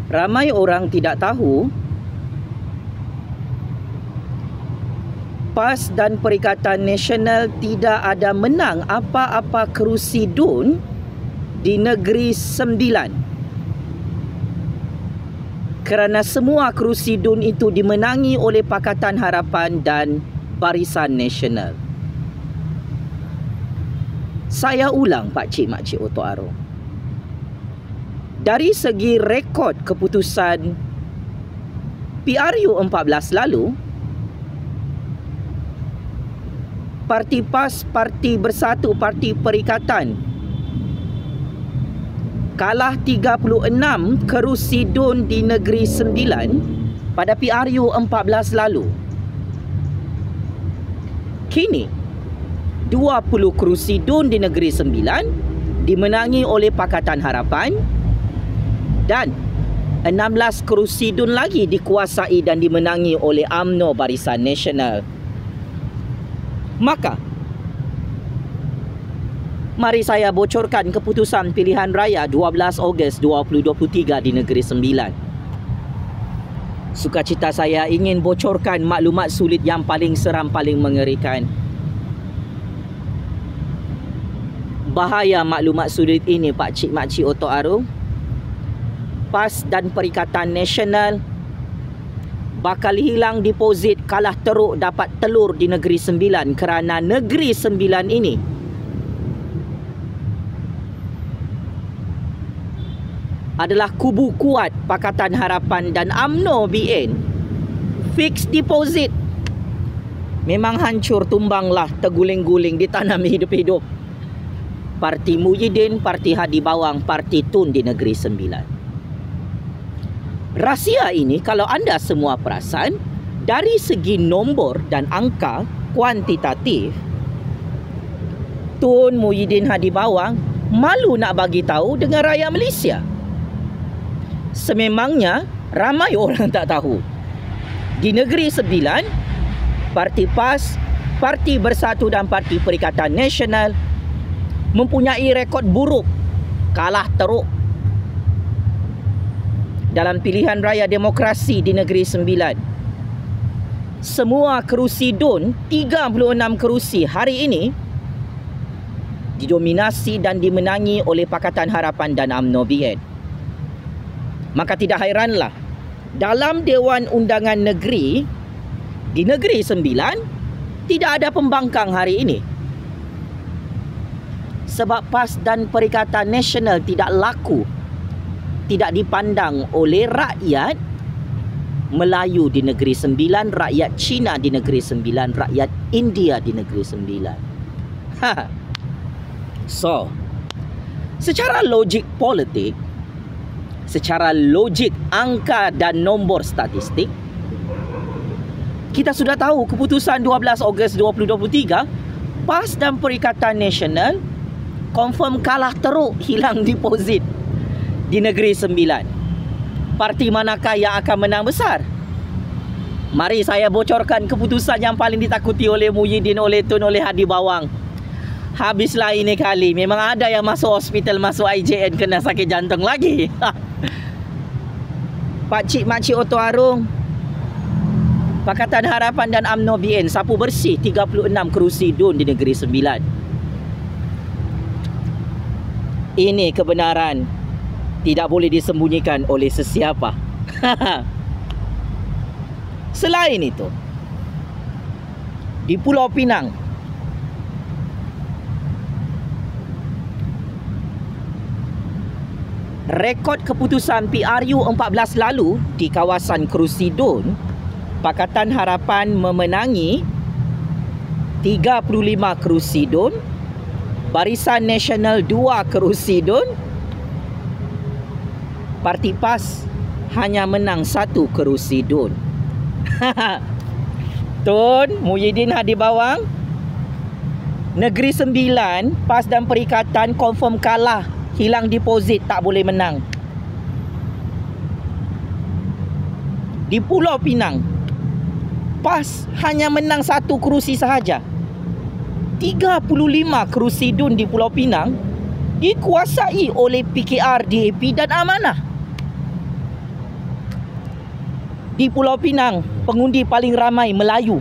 Ramai orang tidak tahu PAS dan Perikatan Nasional tidak ada menang apa-apa kerusi DUN di Negeri Sembilan. Kerana semua kerusi DUN itu dimenangi oleh Pakatan Harapan dan Barisan Nasional. Saya ulang Pak Cik Mak Cik Oto Arong. Dari segi rekod keputusan PRU 14 lalu, Parti PAS, Parti Bersatu, Parti Perikatan kalah 36 kerusi DUN di Negeri Sembilan pada PRU 14 lalu. Kini 20 kerusi DUN di Negeri Sembilan dimenangi oleh Pakatan Harapan dan 16 kerusi DUN lagi dikuasai dan dimenangi oleh UMNO Barisan Nasional. Maka mari saya bocorkan keputusan pilihan raya 12 Ogos 2023 di Negeri Sembilan. Sukacita saya ingin bocorkan maklumat sulit yang paling seram, paling mengerikan. Bahaya maklumat sulit ini Pak Cik Mak Cik Oto Arong. PAS dan Perikatan Nasional bakal hilang deposit, kalah teruk dapat telur di Negeri Sembilan kerana Negeri Sembilan ini adalah kubu kuat Pakatan Harapan dan UMNO BN. Fixed deposit memang hancur, tumbanglah, terguling-guling, ditanam hidup-hidup. Parti Muhyiddin, Parti Hadi Bawang, Parti TUN di Negeri Sembilan. Rahsia ini kalau anda semua perasan, dari segi nombor dan angka kuantitatif, TUN, Muhyiddin, Hadi Bawang malu nak bagi tahu dengan rakyat Malaysia. Sememangnya ramai orang tak tahu. Di Negeri Sembilan, Parti PAS, Parti Bersatu dan Parti Perikatan Nasional mempunyai rekod buruk, kalah teruk dalam pilihan raya demokrasi di Negeri Sembilan. Semua kerusi DUN, 36 kerusi hari ini didominasi dan dimenangi oleh Pakatan Harapan dan UMNO BN. Maka tidak hairanlah dalam Dewan Undangan Negeri di Negeri Sembilan tidak ada pembangkang hari ini. Sebab PAS dan Perikatan Nasional tidak laku, tidak dipandang oleh rakyat Melayu di Negeri Sembilan, rakyat Cina di Negeri Sembilan, rakyat India di Negeri Sembilan. So, secara logik politik, secara logik angka dan nombor statistik, kita sudah tahu keputusan 12 Ogos 2023, PAS dan Perikatan Nasional confirm kalah teruk, hilang deposit di Negeri Sembilan. Parti manakah yang akan menang besar? Mari saya bocorkan keputusan yang paling ditakuti oleh Muhyiddin, oleh TUN, oleh Hadi Bawang. Habislah ini kali. Memang ada yang masuk hospital, masuk IJN kena sakit jantung lagi. Pak Cik Mak Cik Oto Arong, Pakatan Harapan dan UMNO BN sapu bersih 36 kerusi DUN di Negeri Sembilan. Ini kebenaran, tidak boleh disembunyikan oleh sesiapa. Selain itu, di Pulau Pinang, rekod keputusan PRU 14 lalu di kawasan kerusi DUN, Pakatan Harapan memenangi 35 kerusi DUN, Barisan Nasional 2 kerusi DUN, Parti PAS hanya menang 1 kerusi DUN. TUN, Muhyiddin, Hadi Bawang, Negeri Sembilan, PAS dan Perikatan confirm kalah, hilang deposit, tak boleh menang. Di Pulau Pinang, PAS hanya menang 1 kerusi sahaja. 35 kerusi DUN di Pulau Pinang dikuasai oleh PKR, DAP dan Amanah. Di Pulau Pinang, pengundi paling ramai Melayu.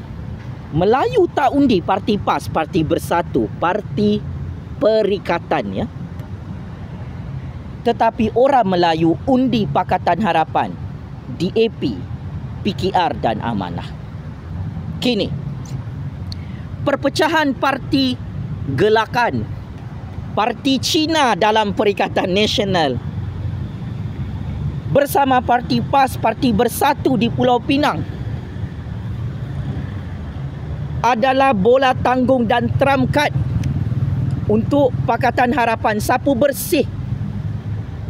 Melayu tak undi parti PAS, Parti Bersatu, Parti Perikatan, ya. Tetapi orang Melayu undi Pakatan Harapan, DAP, PKR dan Amanah. Kini, perpecahan parti gelakan Parti Cina dalam Perikatan Nasional bersama Parti PAS, Parti Bersatu di Pulau Pinang adalah bola tanggung dan trump card untuk Pakatan Harapan. Sapu bersih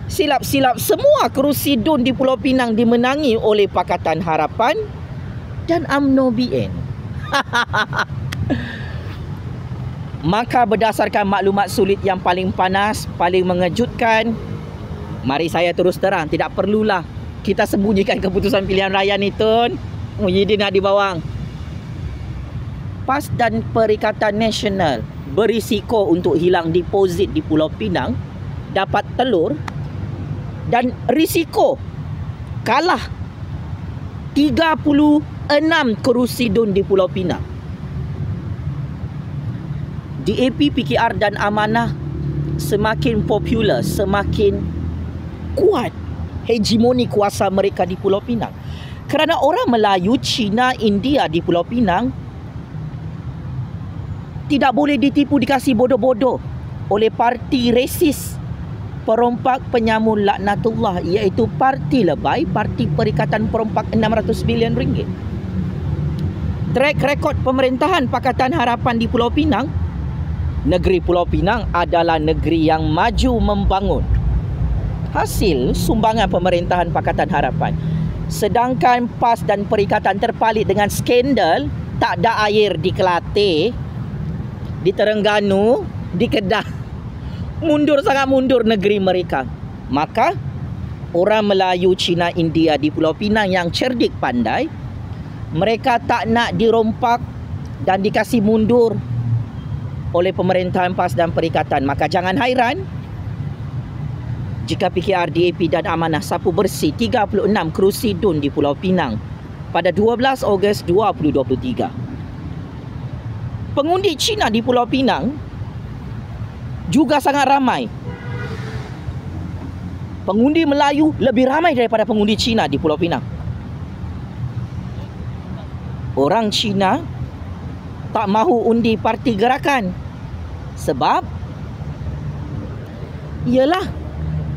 silap-silap semua kerusi DUN di Pulau Pinang dimenangi oleh Pakatan Harapan dan UMNO BN. Maka berdasarkan maklumat sulit yang paling panas, paling mengejutkan, mari saya terus terang, tidak perlulah kita sembunyikan keputusan pilihan raya ni, Tun Muhyiddin Hadi Bawang. PAS dan Perikatan Nasional berisiko untuk hilang deposit di Pulau Pinang, dapat telur dan risiko kalah 36 kerusi DUN di Pulau Pinang. DAP, PKR dan Amanah semakin popular, semakin kuat hegemoni kuasa mereka di Pulau Pinang. Kerana orang Melayu, Cina, India di Pulau Pinang tidak boleh ditipu, dikasih bodoh-bodoh oleh parti resis, perompak penyamun laknatullah, iaitu Parti Lebay, Parti Perikatan Perompak 600 bilion ringgit. Track rekod pemerintahan Pakatan Harapan di Pulau Pinang, negeri Pulau Pinang adalah negeri yang maju membangun. Hasil sumbangan pemerintahan Pakatan Harapan. Sedangkan PAS dan Perikatan terpalit dengan skandal tak ada air di Kelate, di Terengganu, di Kedah. Mundur, sangat mundur negeri mereka. Maka orang Melayu, Cina, India di Pulau Pinang yang cerdik pandai, mereka tak nak dirompak dan dikasih mundur oleh pemerintahan PAS dan Perikatan. Maka jangan hairan jika PKR, DAP dan Amanah sapu bersih 36 kerusi DUN di Pulau Pinang pada 12 Ogos 2023. Pengundi Cina di Pulau Pinang juga sangat ramai. Pengundi Melayu lebih ramai daripada pengundi Cina di Pulau Pinang. Orang Cina tak mahu undi Parti Gerakan sebab ialah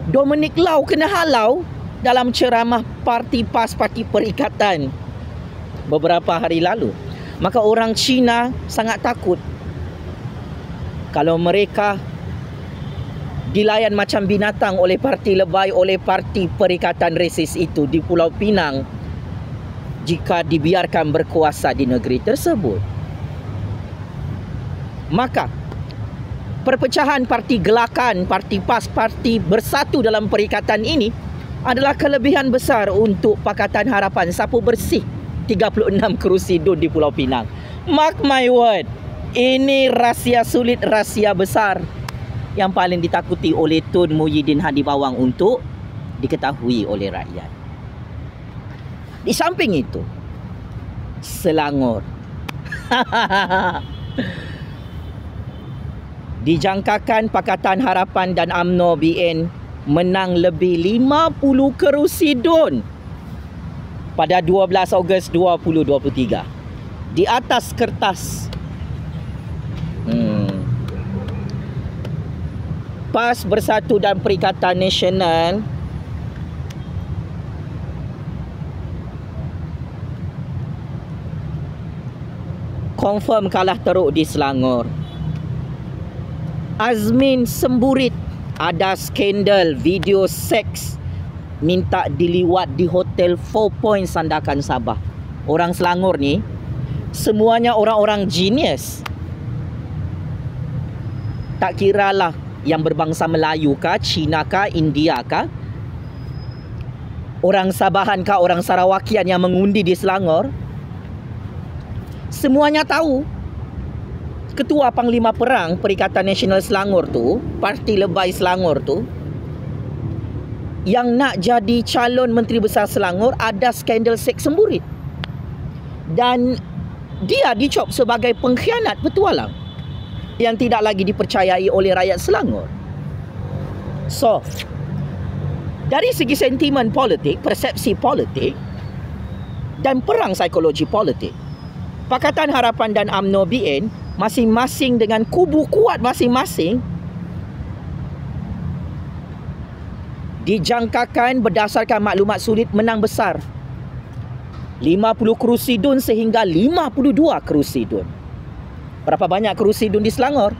Dominic Lau kena halau dalam ceramah Parti PAS, Parti Perikatan beberapa hari lalu. Maka orang Cina sangat takut kalau mereka dilayan macam binatang oleh Parti Lebay, oleh Parti Perikatan Resis itu di Pulau Pinang jika dibiarkan berkuasa di negeri tersebut. Maka perpecahan parti gelakan, Parti PAS, Parti Bersatu dalam Perikatan ini adalah kelebihan besar untuk Pakatan Harapan sapu bersih 36 kerusi DUN di Pulau Pinang. Mark my word, ini rahsia sulit, rahsia besar yang paling ditakuti oleh Tun Muhyiddin Hadi Bawang untuk diketahui oleh rakyat. Di samping itu, Selangor dijangkakan Pakatan Harapan dan UMNO BN menang lebih 50 kerusi DUN pada 12 Ogos 2023. Di atas kertas, PAS Bersatu dan Perikatan Nasional confirm kalah teruk di Selangor. Azmin semburit ada skandal video seks minta diliwat di Hotel 4 Point Sandakan Sabah. Orang Selangor ni semuanya orang-orang genius. Tak kiralah yang berbangsa Melayu kah, Cina kah, India kah, orang Sabahan kah, orang Sarawakian yang mengundi di Selangor, semuanya tahu Ketua Panglima Perang Perikatan Nasional Selangor tu, Parti Lebay Selangor tu, yang nak jadi calon Menteri Besar Selangor ada skandal seks semburit. Dan dia dicop sebagai pengkhianat petualang yang tidak lagi dipercayai oleh rakyat Selangor. So, dari segi sentimen politik, persepsi politik dan perang psikologi politik, Pakatan Harapan dan UMNO BN masing-masing dengan kubu kuat masing-masing dijangkakan berdasarkan maklumat sulit menang besar. 50 kerusi DUN sehingga 52 kerusi DUN. Berapa banyak kerusi DUN di Selangor?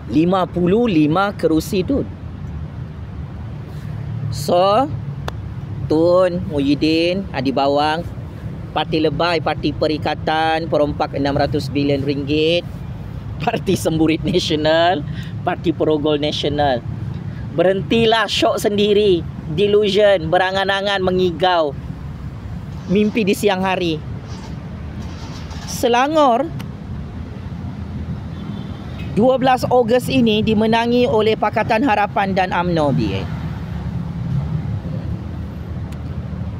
55 kerusi DUN. So, Tun Muhyiddin, Adi Bawang, Parti Lebay, Parti Perikatan, perompak 600 bilion ringgit, Parti Semburit Nasional, Parti Perogol Nasional. Berhentilah syok sendiri, delusion, berangan-angan, mengigau, mimpi di siang hari. Selangor 12 Ogos ini dimenangi oleh Pakatan Harapan dan UMNO BN.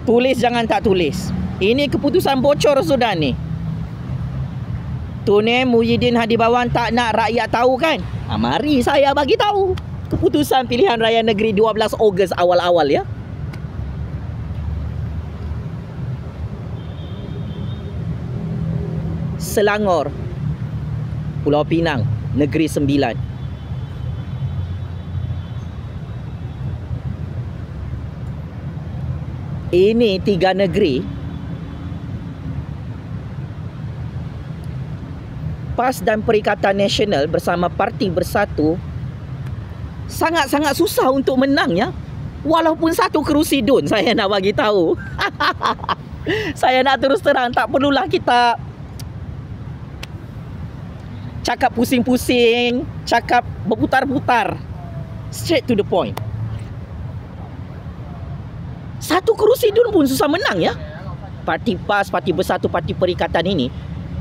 Tulis jangan tak tulis. Ini keputusan bocor sudah ni. Tun Muhyiddin Hadi Bawang tak nak rakyat tahu kan? Mari saya bagi tahu. Keputusan pilihan raya negeri 12 Ogos awal-awal ya. Selangor, Pulau Pinang, Negeri Sembilan. Ini 3 negeri PAS dan Perikatan Nasional bersama Parti Bersatu sangat-sangat susah untuk menang ya. Walaupun 1 kerusi DUN, saya nak bagi tahu. Saya nak terus terang, tak perlulah kita cakap pusing-pusing, cakap berputar-putar. Straight to the point. 1 kerusi DUN pun susah menang ya. Parti PAS, Parti Bersatu, Parti Perikatan ini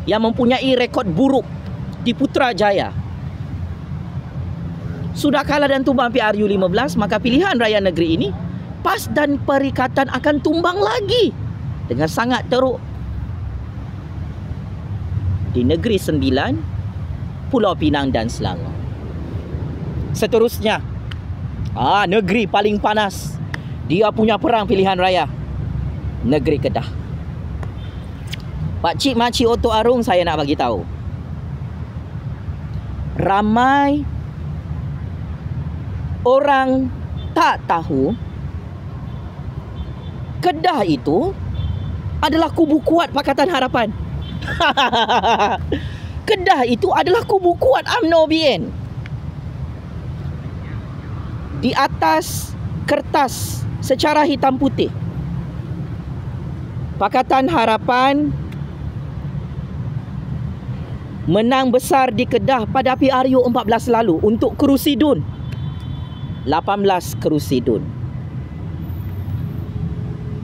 yang mempunyai rekod buruk di Putrajaya. Sudah kalah dan tumbang PRU 15, maka pilihan raya negeri ini PAS dan Perikatan akan tumbang lagi dengan sangat teruk. Di Negeri Sembilan, Pulau Pinang dan Selangor. Seterusnya, negeri paling panas, dia punya perang pilihan raya, Negeri Kedah. Pak Cik Makcik Oto Arung, saya nak bagi tahu, ramai orang tak tahu Kedah itu adalah kubu kuat Pakatan Harapan. Kedah itu adalah kubu kuat UMNO BN. Di atas kertas secara hitam putih, Pakatan Harapan menang besar di Kedah pada PRU 14 lalu untuk kerusi DUN. 18 kerusi DUN.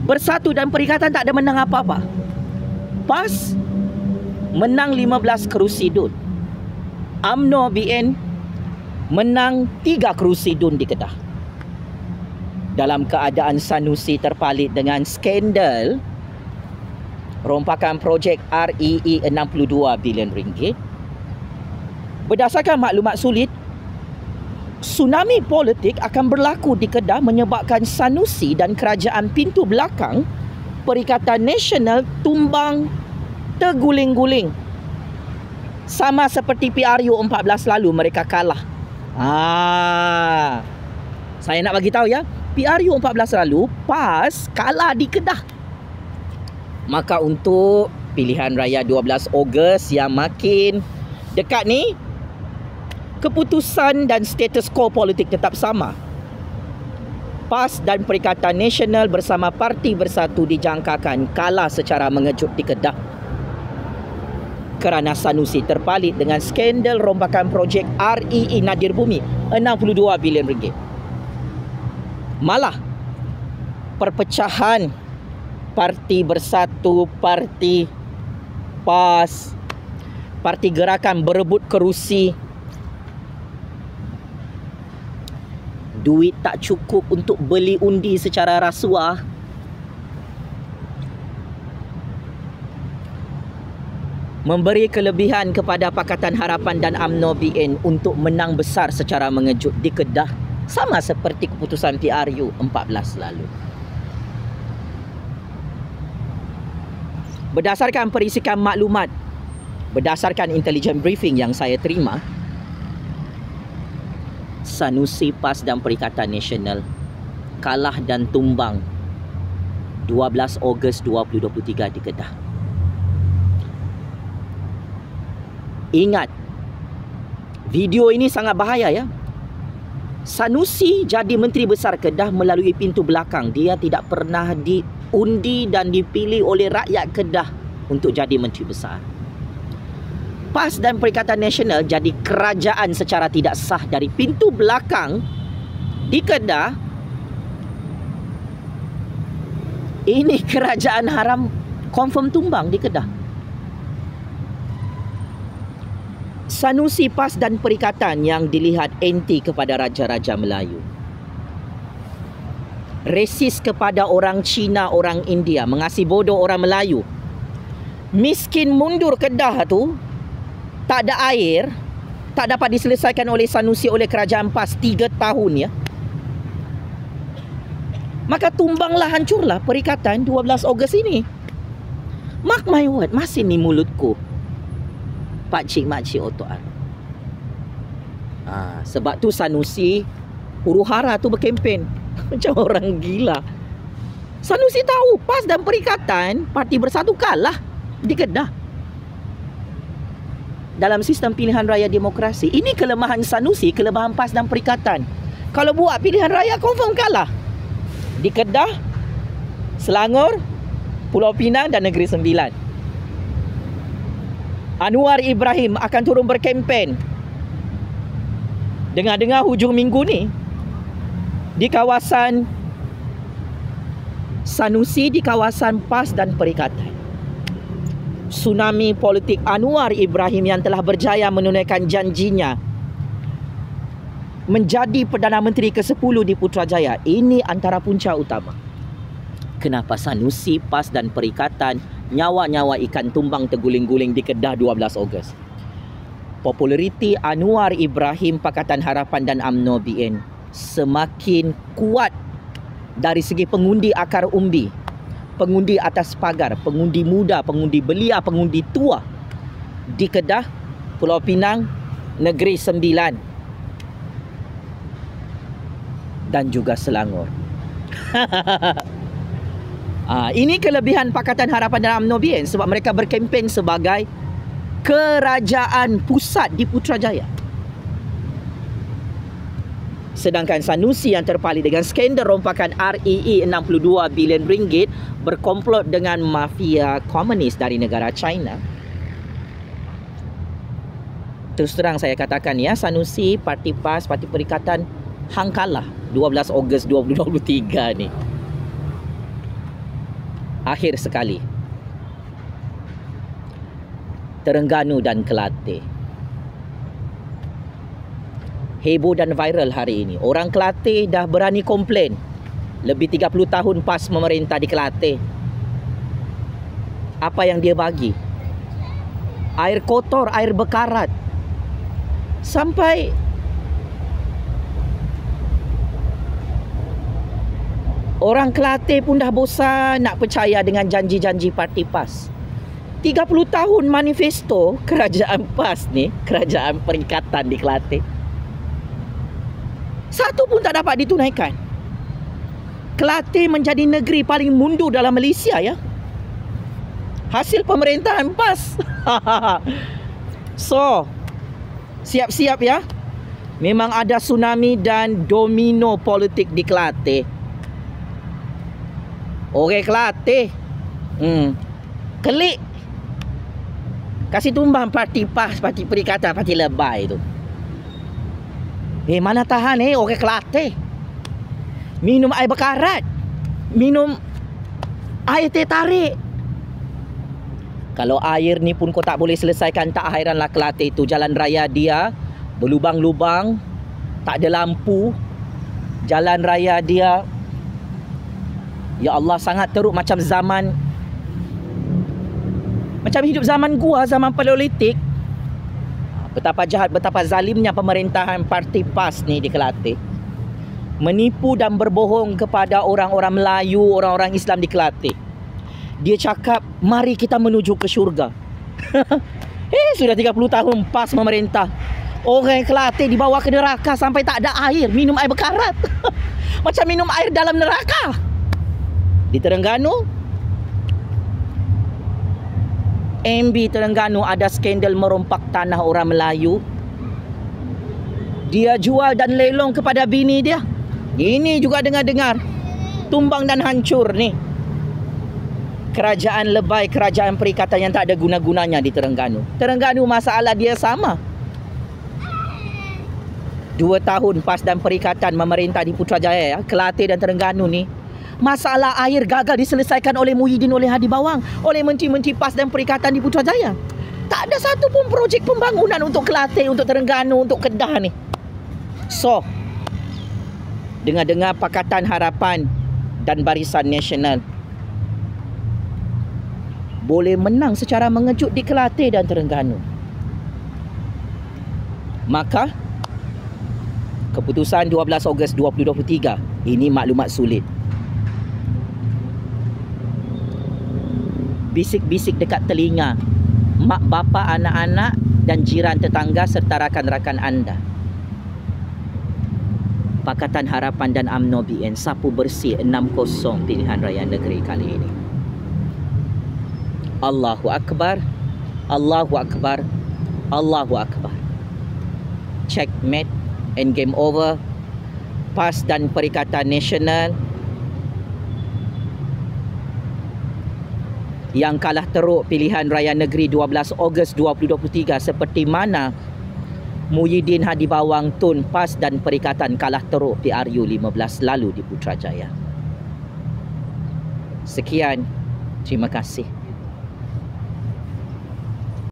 Bersatu dan Perikatan tak ada menang apa-apa. PAS menang 15 kerusi DUN. UMNO BN menang 3 kerusi DUN di Kedah. Dalam keadaan Sanusi terpalit dengan skandal rompakan projek REE 62 bilion ringgit. Berdasarkan maklumat sulit, tsunami politik akan berlaku di Kedah menyebabkan Sanusi dan kerajaan pintu belakang Perikatan Nasional tumbang terguling-guling. Sama seperti PRU 14 lalu mereka kalah. Saya nak bagi tahu ya, PRU 14 lalu PAS kalah di Kedah. Maka untuk pilihan raya 12 Ogos yang makin dekat ni, keputusan dan status quo politik tetap sama. PAS dan Perikatan Nasional bersama Parti Bersatu dijangkakan kalah secara mengejut di Kedah kerana Sanusi terpalit dengan skandal rompakan projek REE Nadir Bumi 62 bilion ringgit. Malah perpecahan Parti Bersatu, Parti PAS, Parti Gerakan berebut kerusi duit tak cukup untuk beli undi secara rasuah, memberi kelebihan kepada Pakatan Harapan dan UMNO BN untuk menang besar secara mengejut di Kedah, sama seperti keputusan PRU 14 lalu. Berdasarkan perisikan maklumat, berdasarkan intelligence briefing yang saya terima, Sanusi, PAS dan Perikatan Nasional kalah dan tumbang 12 Ogos 2023 di Kedah. Ingat, video ini sangat bahaya ya. Sanusi jadi Menteri Besar Kedah melalui pintu belakang. Dia tidak pernah diundi dan dipilih oleh rakyat Kedah untuk jadi Menteri Besar. PAS dan Perikatan Nasional jadi kerajaan secara tidak sah dari pintu belakang di Kedah. Ini kerajaan haram confirm tumbang di Kedah. Sanusi, PAS dan Perikatan yang dilihat anti kepada Raja-Raja Melayu, resis kepada orang Cina, orang India, mengasihi bodoh orang Melayu, miskin mundur Kedah tu, tak ada air, tak dapat diselesaikan oleh Sanusi oleh kerajaan PAS 3 tahun ya. Maka tumbanglah, hancurlah Perikatan 12 Ogos ini. Mark my word, masih ni mulutku pakcik-makcik otoan. Sebab tu Sanusi huru-hara tu berkempen macam orang gila. Sanusi tahu PAS dan Perikatan Parti Bersatu kalah di Kedah dalam sistem pilihan raya demokrasi. Ini kelemahan Sanusi, kelemahan PAS dan Perikatan. Kalau buat pilihan raya confirm kalah di Kedah, Selangor, Pulau Pinang dan Negeri Sembilan. Anwar Ibrahim akan turun berkempen. Dengar-dengar hujung minggu ni di kawasan Sanusi, di kawasan PAS dan Perikatan, tsunami politik Anwar Ibrahim yang telah berjaya menunaikan janjinya menjadi Perdana Menteri ke-10 di Putrajaya. Ini antara punca utama kenapa Sanusi, PAS dan Perikatan nyawa-nyawa ikan tumbang terguling-guling di Kedah 12 Ogos. Populariti Anwar Ibrahim, Pakatan Harapan dan UMNO BN semakin kuat dari segi pengundi akar umbi, pengundi atas pagar, pengundi muda, pengundi belia, pengundi tua di Kedah, Pulau Pinang, Negeri Sembilan dan juga Selangor. Ini kelebihan Pakatan Harapan dan UMNO BN sebab mereka berkempen sebagai kerajaan pusat di Putrajaya. Sedangkan Sanusi yang terpali dengan skandal rompakan REE 62 bilion ringgit berkomplot dengan mafia komunis dari negara China. Terus terang saya katakan ya, Sanusi, Parti PAS, Parti Perikatan hang kalah 12 Ogos 2023 ni. Akhir sekali, Terengganu dan Kelate heboh dan viral hari ini. Orang Kelate dah berani komplain. Lebih 30 tahun PAS memerintah di Kelate. Apa yang dia bagi? Air kotor, air bekarat. Sampai orang Kelate pun dah bosan nak percaya dengan janji-janji Parti PAS. 30 tahun manifesto kerajaan PAS ni, kerajaan Perikatan di Kelate, satu pun tak dapat ditunaikan. Kelate menjadi negeri paling mundur dalam Malaysia ya. Hasil pemerintahan PAS. So, siap-siap ya. Memang ada tsunami dan domino politik di Kelate. Orang Kelate kelik kasih tumbang Parti PAS, Parti Perikatan, Parti Lebay tu. Mana tahan orang Kelate. Minum air bekarat, minum air teh tarik. Kalau air ni pun kau tak boleh selesaikan, tak hairanlah Kelate itu jalan raya dia berlubang-lubang, tak ada lampu, Jalan raya dia, ya Allah, sangat teruk macam zaman, macam hidup zaman gua, zaman Paleolitik. Betapa jahat, betapa zalimnya pemerintahan parti PAS ni di Kelantan. Menipu dan berbohong kepada orang-orang Melayu, orang-orang Islam di Kelantan. Dia cakap, mari kita menuju ke syurga. Sudah 30 tahun PAS memerintah. Orang Kelantan dibawa ke neraka sampai tak ada air, minum air berkarat. Macam minum air dalam neraka. Di Terengganu, MB Terengganu ada skandal merompak tanah orang Melayu. Dia jual dan lelong kepada bini dia. Ini juga dengar-dengar. Tumbang dan hancur ni. Kerajaan lebay, kerajaan perikatan yang tak ada guna-gunanya di Terengganu. Terengganu masalah dia sama. 2 tahun PAS dan perikatan memerintah di Putrajaya, ya, Kelantan dan Terengganu ni, masalah air gagal diselesaikan oleh Muhyiddin, oleh Hadi Bawang, oleh menteri-menteri PAS dan perikatan di Putrajaya. Tak ada satu pun projek pembangunan untuk Kelantan, untuk Terengganu, untuk Kedah ni. So, dengar-dengar Pakatan Harapan dan Barisan Nasional boleh menang secara mengejut di Kelantan dan Terengganu. Maka keputusan 12 Ogos 2023 ini maklumat sulit. Bisik-bisik dekat telinga mak bapa, anak-anak dan jiran tetangga serta rakan-rakan anda. Pakatan Harapan dan UMNO BN sapu bersih 6-0 pilihan raya negeri kali ini. Allahu Akbar, Allahu Akbar, Allahu Akbar. Checkmate and game over. PAS dan Perikatan Nasional yang kalah teruk pilihan raya negeri 12 Ogos 2023, seperti mana Muhyiddin, Hadi Bawang, Tun, PAS dan Perikatan kalah teruk PRU 15 lalu di Putrajaya. Sekian, terima kasih.